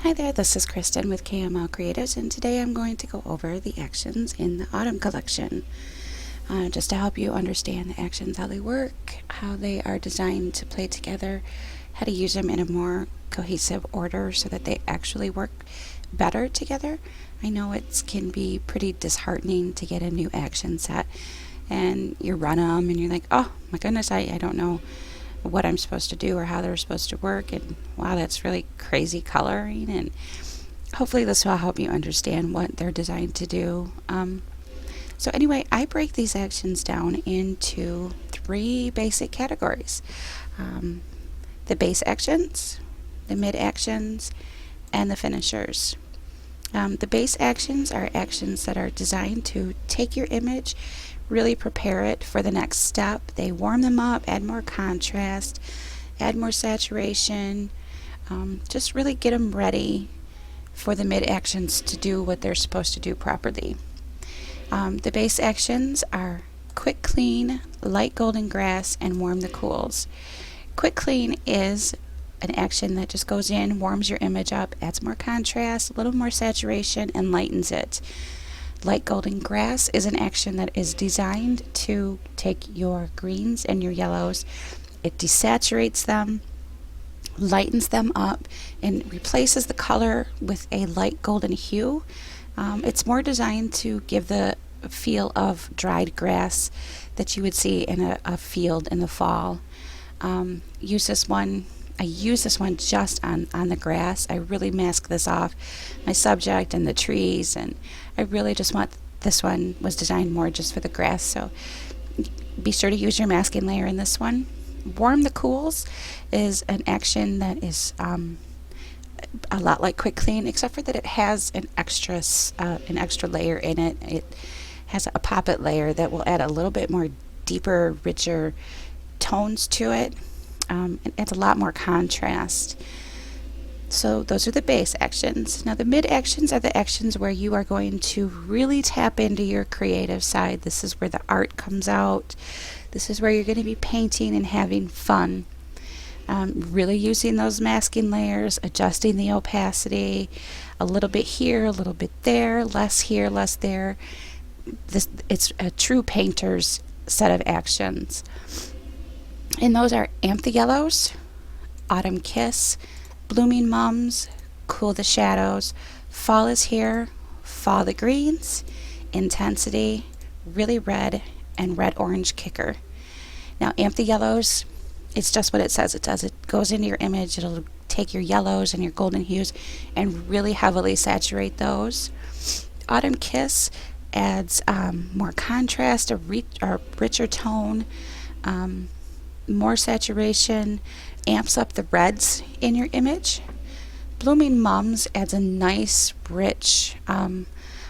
Hi there, this is Kristen with KML Creatives, and today I'm going to go over the actions in the Autumn collection. Just to help you understand the actions, how they work, how they are designed to play together, how to use them in a more cohesive order so that they actually work better together. I know it can be pretty disheartening to get a new action set and you run them and you're like, oh my goodness, I don't know what I'm supposed to do or how they're supposed to work, and wow, that's really crazy coloring, and hopefully this will help you understand what they're designed to do. So anyway, I break these actions down into three basic categories: the base actions, the mid actions, and the finishers. The base actions are actions that are designed to take your image, really prepare it for the next step. They warm them up, add more contrast, add more saturation, just really get them ready for the mid actions to do what they're supposed to do properly. The base actions are quick clean, light golden grass, and warm the cools. Quick clean is an action that just goes in, warms your image up, adds more contrast, a little more saturation, and lightens it. Light golden grass is an action that is designed to take your greens and your yellows, it desaturates them, lightens them up, and replaces the color with a light golden hue. It's more designed to give the feel of dried grass that you would see in a field in the fall. I use this one just on the grass. I really mask this off my subject and the trees, and I really just want this one was designed more just for the grass, so be sure to use your masking layer in this one. Warm the cools is an action that is a lot like quick clean, except for that it has an extra layer in it. It has a poppet layer that will add a little bit more deeper, richer tones to it. It adds a lot more contrast. So those are the base actions. Now the mid actions are the actions where you are going to really tap into your creative side. This is where the art comes out. This is where you're going to be painting and having fun. Really using those masking layers, adjusting the opacity, a little bit here, a little bit there, less here, less there. It's a true painter's set of actions. And those are Amp the Yellows, Autumn Kiss, Blooming Mums, Cool the Shadows, Fall is Here, Fall the Greens, Intensity, Really Red, and Red Orange Kicker. Now Amp the Yellows, it's just what it says it does. It goes into your image, it'll take your yellows and your golden hues and really heavily saturate those. Autumn Kiss adds more contrast, a richer tone, more saturation, amps up the reds in your image. Blooming Mums adds a nice, rich, a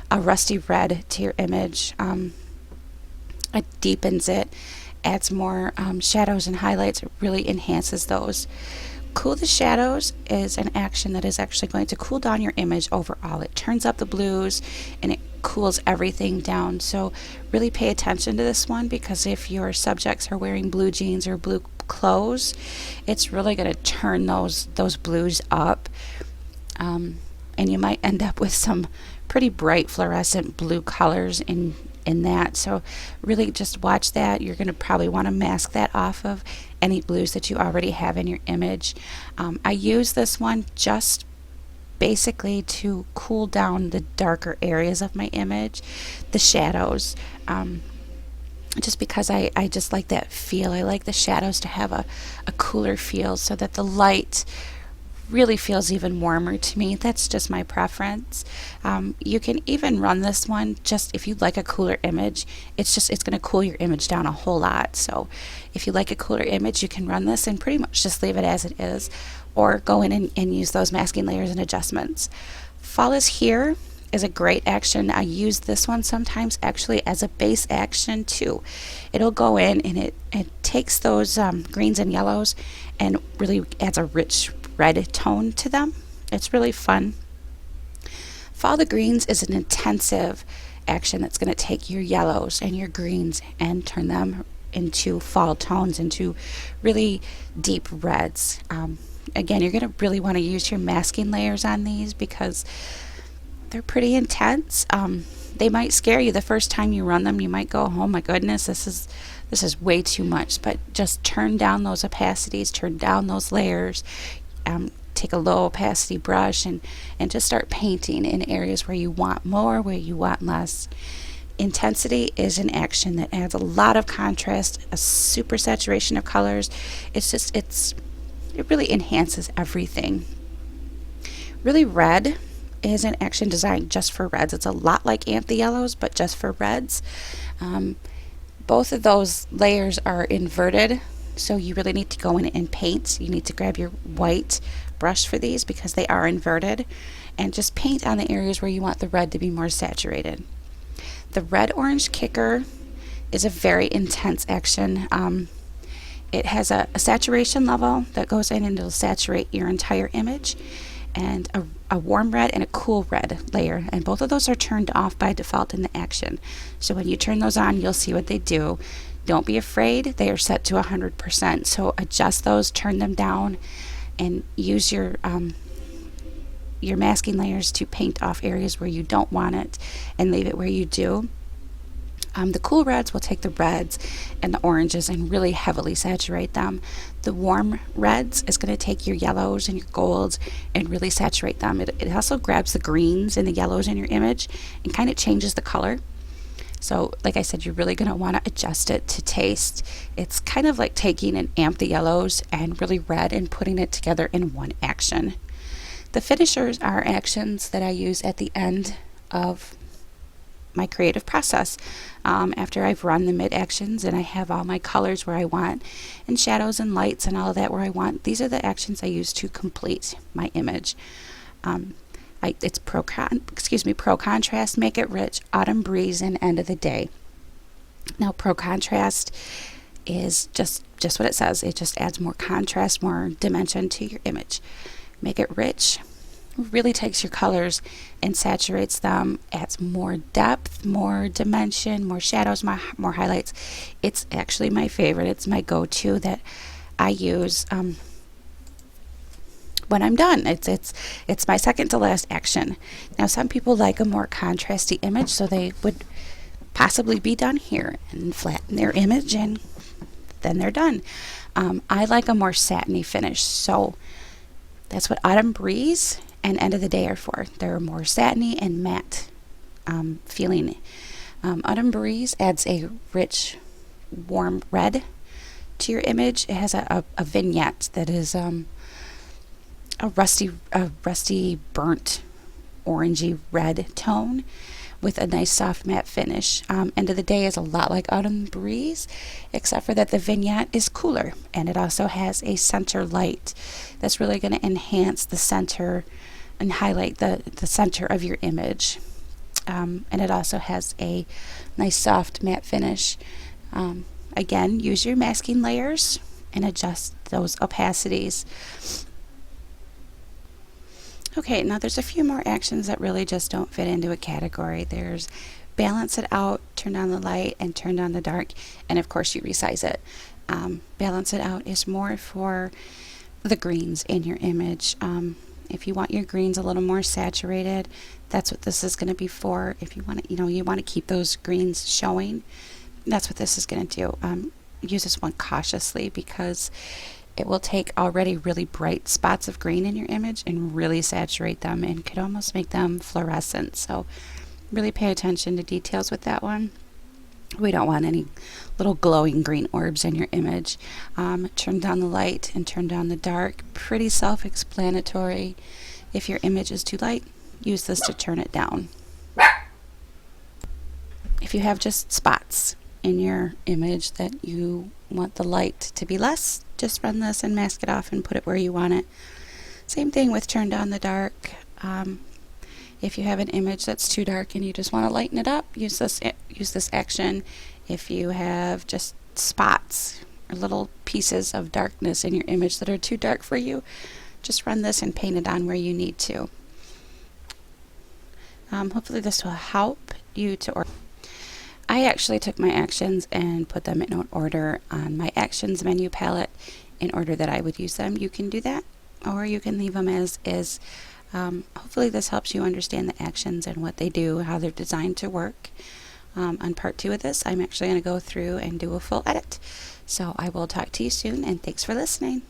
rusty red to your image. It deepens it, adds more shadows and highlights. It really enhances those. Cool the Shadows is an action that is actually going to cool down your image overall. It turns up the blues and it cools everything down. So really pay attention to this one, because if your subjects are wearing blue jeans or blue clothes, it's really going to turn those blues up. And you might end up with some pretty bright fluorescent blue colors in that. So really just watch that. You're going to probably want to mask that off of any blues that you already have in your image. I use this one just basically to cool down the darker areas of my image, the shadows, just because I just like that feel. I like the shadows to have a cooler feel so that the light really feels even warmer to me. That's just my preference. You can even run this one just if you'd like a cooler image. It's going to cool your image down a whole lot. So if you like a cooler image, you can run this and pretty much just leave it as it is, or go in and use those masking layers and adjustments. Fall is Here is a great action. I use this one sometimes actually as a base action too. It'll go in and it takes those greens and yellows and really adds a rich red tone to them. It's really fun. Fall the Greens is an intensive action that's going to take your yellows and your greens and turn them into fall tones, into really deep reds. Again, you're going to really want to use your masking layers on these because they're pretty intense. They might scare you the first time you run them. You might go, oh my goodness, this is way too much. But just turn down those opacities, turn down those layers. Take a low opacity brush and just start painting in areas where you want more, where you want less. Intensity is an action that adds a lot of contrast, a super saturation of colors. It really enhances everything. Really, red is an action designed just for reds. It's a lot like Anthe Yellows, but just for reds. Both of those layers are inverted, so you really need to go in and paint. You need to grab your white brush for these because they are inverted, and just paint on the areas where you want the red to be more saturated. The red-orange kicker is a very intense action. It has a saturation level that goes in and it'll saturate your entire image, and a warm red and a cool red layer, and both of those are turned off by default in the action. So when you turn those on, you'll see what they do. Don't be afraid, they are set to 100%, so adjust those, turn them down, and use your masking layers to paint off areas where you don't want it and leave it where you do. The cool reds will take the reds and the oranges and really heavily saturate them. The warm reds is going to take your yellows and your golds and really saturate them. It also grabs the greens and the yellows in your image and kind of changes the color. So like I said, you're really going to want to adjust it to taste. It's kind of like taking an Anthe Yellows and really red and putting it together in one action. The finishers are actions that I use at the end of my creative process. After I've run the mid actions and I have all my colors where I want, and shadows and lights and all of that where I want, these are the actions I use to complete my image. It's pro contrast, make it rich, autumn breeze, and end of the day. Now pro contrast is just what it says. It just adds more contrast, more dimension to your image. Make it rich really takes your colors and saturates them, adds more depth, more dimension, more shadows, more highlights. It's actually my favorite. It's my go-to that I use when I'm done. It's my second to last action. Now some people like a more contrasty image, so they would possibly be done here and flatten their image and then they're done. I like a more satiny finish, so that's what Autumn Breeze and End of the Day are for. They're more satiny and matte feeling. Autumn Breeze adds a rich, warm red to your image. It has a vignette that is a rusty, burnt, orangey red tone with a nice soft matte finish. End of the Day is a lot like Autumn Breeze, except for that the vignette is cooler, and it also has a center light that's really going to enhance the center and highlight the center of your image. And it also has a nice soft matte finish. Again, use your masking layers and adjust those opacities. Okay, now there's a few more actions that really just don't fit into a category. There's balance it out, turn down the light, and turn down the dark, and of course you resize it. Balance it out is more for the greens in your image. If you want your greens a little more saturated, that's what this is going to be for. If you want to, you want to keep those greens showing, that's what this is going to do. Use this one cautiously because it will take already really bright spots of green in your image and really saturate them and could almost make them fluorescent. So really pay attention to details with that one. We don't want any little glowing green orbs in your image. Turn down the light and turn down the dark. Pretty self-explanatory. If your image is too light, use this to turn it down. If you have just spots in your image that you want the light to be less, just run this and mask it off and put it where you want it. Same thing with turn down the dark. If you have an image that's too dark and you just want to lighten it up, use this action. If you have just spots or little pieces of darkness in your image that are too dark for you, just run this and paint it on where you need to. Hopefully this will help you to order. I actually took my actions and put them in order on my actions menu palette in order that I would use them. You can do that or you can leave them as is. Hopefully this helps you understand the actions and what they do, how they're designed to work. On part 2 of this, I'm actually going to go through and do a full edit. So I will talk to you soon, and thanks for listening.